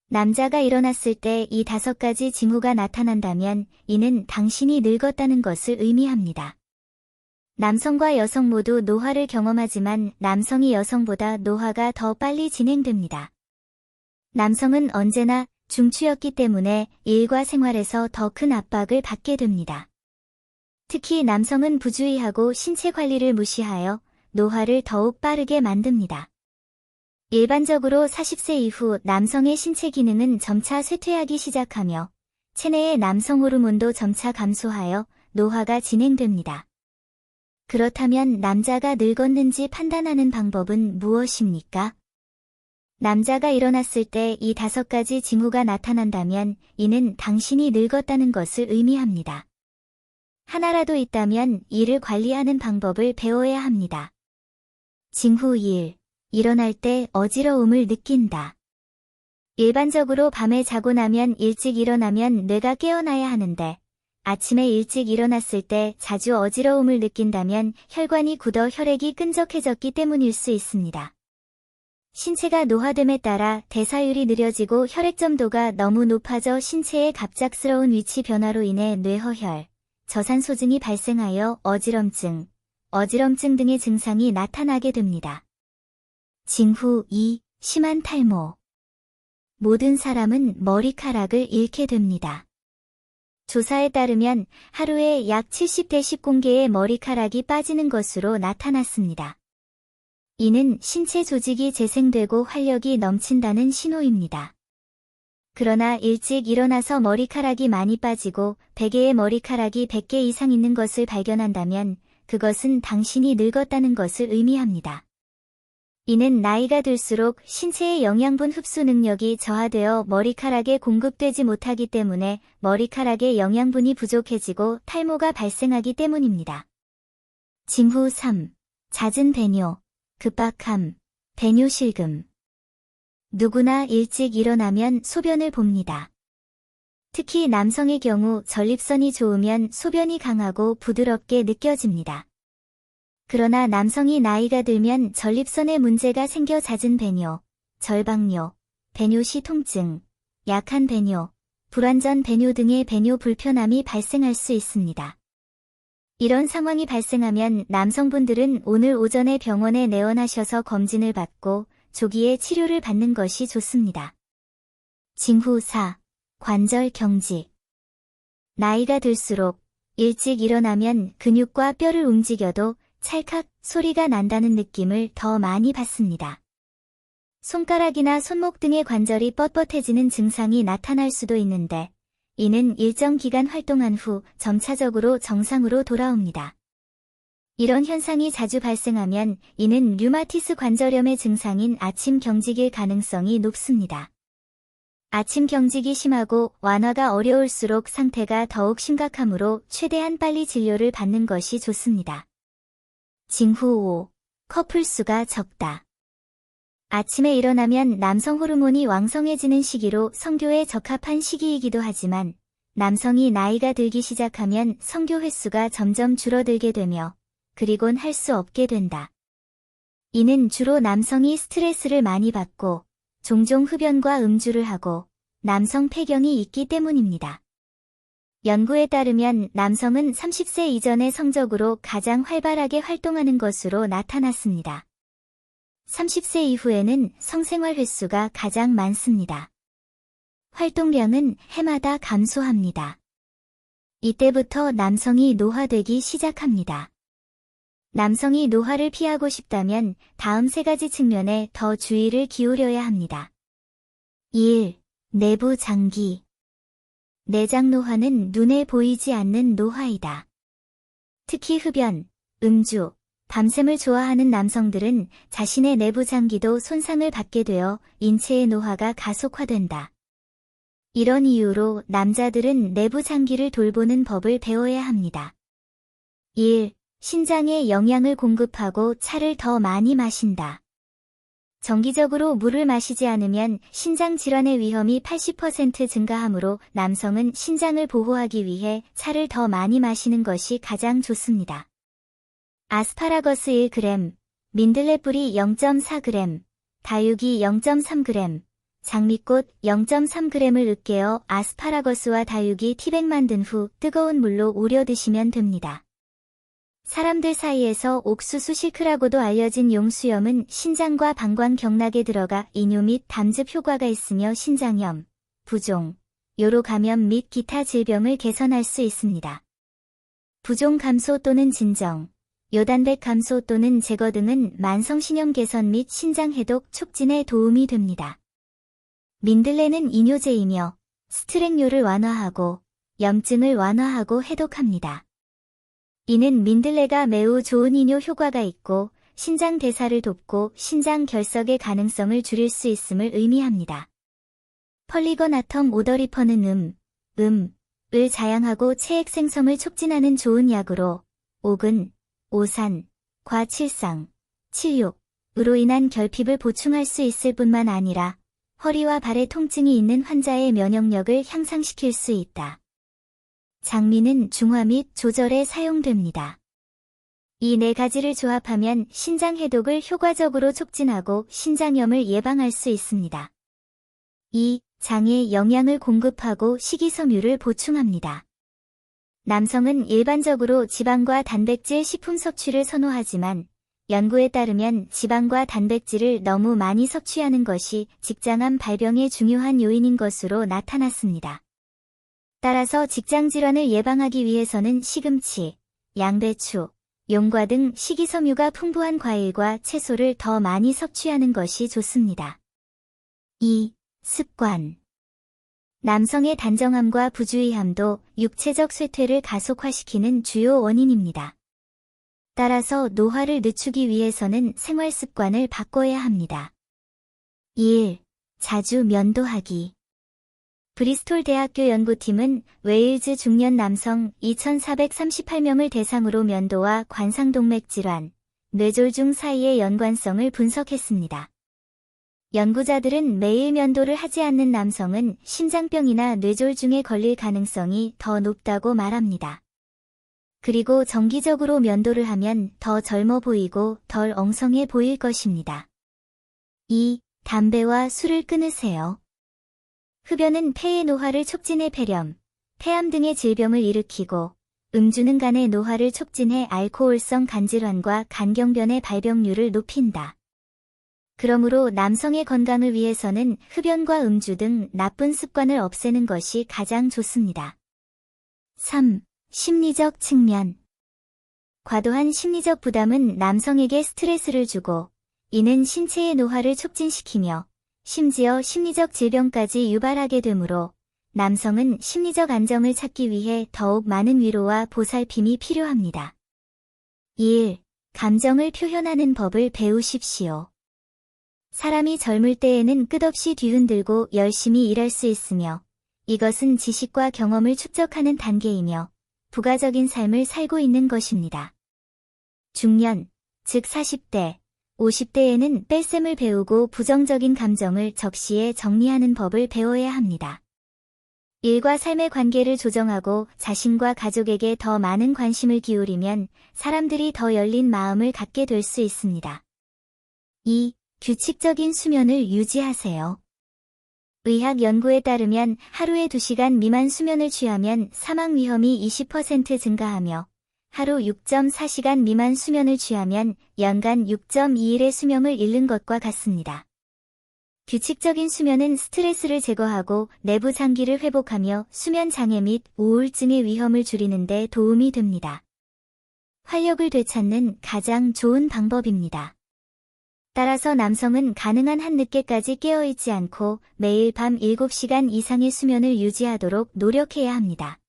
남자가 일어났을 때 이 5가지 징후가 나타난다면 이는 당신이 늙었다는 것을 의미합니다. 남성과 여성 모두 노화를 경험하지만 남성이 여성보다 노화가 더 빨리 진행됩니다. 남성은 언제나 중추였기 때문에 일과 생활에서 더 큰 압박을 받게 됩니다. 특히 남성은 부주의하고 신체 관리를 무시하여 노화를 더욱 빠르게 만듭니다. 일반적으로 40세 이후 남성의 신체 기능은 점차 쇠퇴하기 시작하며 체내의 남성 호르몬도 점차 감소하여 노화가 진행됩니다. 그렇다면 남자가 늙었는지 판단하는 방법은 무엇입니까? 남자가 일어났을 때 이 5가지 징후가 나타난다면 이는 당신이 늙었다는 것을 의미합니다. 하나라도 있다면 이를 관리하는 방법을 배워야 합니다. 징후 1. 일어날 때 어지러움을 느낀다. 일반적으로 밤에 자고 나면 일찍 일어나면 뇌가 깨어나야 하는데 아침에 일찍 일어났을 때 자주 어지러움을 느낀다면 혈관이 굳어 혈액이 끈적해졌기 때문일 수 있습니다. 신체가 노화됨에 따라 대사율이 느려지고 혈액 점도가 너무 높아져 신체의 갑작스러운 위치 변화로 인해 뇌허혈, 저산소증이 발생하여 어지럼증 등의 증상이 나타나게 됩니다. 징후 2. 심한 탈모. 모든 사람은 머리카락을 잃게 됩니다. 조사에 따르면 하루에 약 70대 10공개의 머리카락이 빠지는 것으로 나타났습니다. 이는 신체 조직이 재생되고 활력이 넘친다는 신호입니다. 그러나 일찍 일어나서 머리카락이 많이 빠지고 100개의 머리카락이 100개 이상 있는 것을 발견한다면 그것은 당신이 늙었다는 것을 의미합니다. 이는 나이가 들수록 신체의 영양분 흡수 능력이 저하되어 머리카락에 공급되지 못하기 때문에 머리카락의 영양분이 부족해지고 탈모가 발생하기 때문입니다. 징후 3. 잦은 배뇨, 급박함, 배뇨 실금. 누구나 일찍 일어나면 소변을 봅니다. 특히 남성의 경우 전립선이 좋으면 소변이 강하고 부드럽게 느껴집니다. 그러나 남성이 나이가 들면 전립선에 문제가 생겨 잦은 배뇨, 절박뇨, 배뇨시 통증, 약한 배뇨, 불완전 배뇨 등의 배뇨 불편함이 발생할 수 있습니다. 이런 상황이 발생하면 남성분들은 오늘 오전에 병원에 내원하셔서 검진을 받고 조기에 치료를 받는 것이 좋습니다. 징후 4. 관절 경직. 나이가 들수록 일찍 일어나면 근육과 뼈를 움직여도 찰칵 소리가 난다는 느낌을 더 많이 받습니다. 손가락이나 손목 등의 관절이 뻣뻣해지는 증상이 나타날 수도 있는데 이는 일정 기간 활동한 후 점차적으로 정상으로 돌아옵니다. 이런 현상이 자주 발생하면 이는 류마티스 관절염의 증상인 아침 경직일 가능성이 높습니다. 아침 경직이 심하고 완화가 어려울수록 상태가 더욱 심각하므로 최대한 빨리 진료를 받는 것이 좋습니다. 징후 5. 커플수가 적다. 아침에 일어나면 남성 호르몬이 왕성해지는 시기로 성교에 적합한 시기이기도 하지만 남성이 나이가 들기 시작하면 성교 횟수가 점점 줄어들게 되며 그리곤 할 수 없게 된다. 이는 주로 남성이 스트레스를 많이 받고 종종 흡연과 음주를 하고 남성 폐경이 있기 때문입니다. 연구에 따르면 남성은 30세 이전의 성적으로 가장 활발하게 활동하는 것으로 나타났습니다. 30세 이후에는 성생활 횟수가 가장 많습니다. 활동량은 해마다 감소합니다. 이때부터 남성이 노화되기 시작합니다. 남성이 노화를 피하고 싶다면 다음 3가지 측면에 더 주의를 기울여야 합니다. 1. 내부 장기. 내장 노화는 눈에 보이지 않는 노화이다. 특히 흡연, 음주, 밤샘을 좋아하는 남성들은 자신의 내부 장기도 손상을 받게 되어 인체의 노화가 가속화된다. 이런 이유로 남자들은 내부 장기를 돌보는 법을 배워야 합니다. 1. 신장에 영양을 공급하고 차를 더 많이 마신다. 정기적으로 물을 마시지 않으면 신장 질환의 위험이 80% 증가하므로 남성은 신장을 보호하기 위해 차를 더 많이 마시는 것이 가장 좋습니다. 아스파라거스 1g, 민들레 뿌리 0.4g, 다육이 0.3g, 장미꽃 0.3g을 으깨어 아스파라거스와 다육이 티백 만든 후 뜨거운 물로 우려 드시면 됩니다. 사람들 사이에서 옥수수 실크라고도 알려진 용수염은 신장과 방광 경락에 들어가 이뇨 및 담즙 효과가 있으며 신장염, 부종, 요로 감염 및 기타 질병을 개선할 수 있습니다. 부종 감소 또는 진정, 요단백 감소 또는 제거 등은 만성신염 개선 및 신장 해독 촉진에 도움이 됩니다. 민들레는 이뇨제이며 스트렉뇨를 완화하고 염증을 완화하고 해독합니다. 이는 민들레가 매우 좋은 이뇨 효과가 있고 신장 대사를 돕고 신장 결석의 가능성을 줄일 수 있음을 의미합니다. 펄리거나텀 오더리퍼는 을 자양하고 체액 생성을 촉진하는 좋은 약으로 오근, 오산, 과칠상, 칠욕으로 인한 결핍을 보충할 수 있을 뿐만 아니라 허리와 발의 통증이 있는 환자의 면역력을 향상시킬 수 있다. 장미는 중화 및 조절에 사용됩니다. 이 네 가지를 조합하면 신장 해독을 효과적으로 촉진하고 신장염을 예방할 수 있습니다. 2. 장에 영양을 공급하고 식이섬유를 보충합니다. 남성은 일반적으로 지방과 단백질 식품 섭취를 선호하지만 연구에 따르면 지방과 단백질을 너무 많이 섭취하는 것이 직장암 발병의 중요한 요인인 것으로 나타났습니다. 따라서 직장질환을 예방하기 위해서는 시금치, 양배추, 용과 등 식이섬유가 풍부한 과일과 채소를 더 많이 섭취하는 것이 좋습니다. 2. 습관. 남성의 단정함과 부주의함도 육체적 쇠퇴를 가속화시키는 주요 원인입니다. 따라서 노화를 늦추기 위해서는 생활 습관을 바꿔야 합니다. 1. 자주 면도하기. 브리스톨 대학교 연구팀은 웨일즈 중년 남성 2,438명을 대상으로 면도와 관상동맥 질환, 뇌졸중 사이의 연관성을 분석했습니다. 연구자들은 매일 면도를 하지 않는 남성은 심장병이나 뇌졸중에 걸릴 가능성이 더 높다고 말합니다. 그리고 정기적으로 면도를 하면 더 젊어 보이고 덜 엉성해 보일 것입니다. 2. 담배와 술을 끊으세요. 흡연은 폐의 노화를 촉진해 폐렴, 폐암 등의 질병을 일으키고 음주는 간의 노화를 촉진해 알코올성 간질환과 간경변의 발병률을 높인다. 그러므로 남성의 건강을 위해서는 흡연과 음주 등 나쁜 습관을 없애는 것이 가장 좋습니다. 3. 심리적 측면. 과도한 심리적 부담은 남성에게 스트레스를 주고 이는 신체의 노화를 촉진시키며 심지어 심리적 질병까지 유발하게 되므로 남성은 심리적 안정을 찾기 위해 더욱 많은 위로와 보살핌이 필요합니다. 1. 감정을 표현하는 법을 배우십시오. 사람이 젊을 때에는 끝없이 뒤흔들고 열심히 일할 수 있으며 이것은 지식과 경험을 축적하는 단계이며 부가적인 삶을 살고 있는 것입니다. 중년, 즉 40대, 50대에는 뺄셈을 배우고 부정적인 감정을 적시에 정리하는 법을 배워야 합니다. 일과 삶의 관계를 조정하고 자신과 가족에게 더 많은 관심을 기울이면 사람들이 더 열린 마음을 갖게 될 수 있습니다. 2. 규칙적인 수면을 유지하세요. 의학 연구에 따르면 하루에 2시간 미만 수면을 취하면 사망 위험이 20% 증가하며 하루 6.4시간 미만 수면을 취하면 연간 6.2일의 수명을 잃는 것과 같습니다. 규칙적인 수면은 스트레스를 제거하고 내부 장기를 회복하며 수면 장애 및 우울증의 위험을 줄이는 데 도움이 됩니다. 활력을 되찾는 가장 좋은 방법입니다. 따라서 남성은 가능한 한 늦게까지 깨어있지 않고 매일 밤 7시간 이상의 수면을 유지하도록 노력해야 합니다.